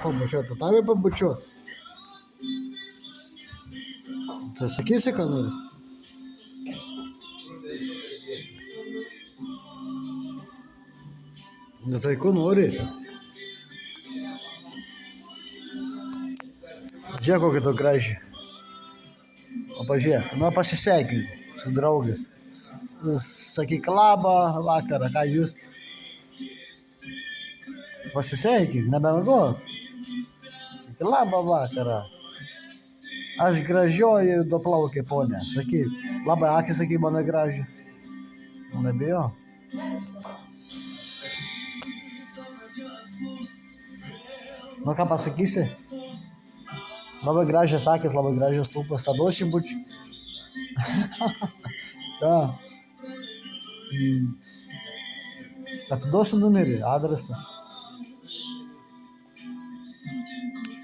pabučiuoti, tave pabučiuoti. Tai sakysi, ką nori? Na tai ko nori? Žiūrėk, kokia tu graži. O pažiūrėk, nu pasisveikink su draugais. Sakyk labą vakarą, ką jūs? Pasisveikink, nebemegok. Sakyk labą vakarą. Aš gražioji duoplaukė ponė. Sakyk, labai akis, sakyk, mano graži. Nebijo. Nu ką pasakysi? Labai gražios akis, labai gražios lūpos. Atiduosi bučiui? Ką? Atiduosi numerį, adresą.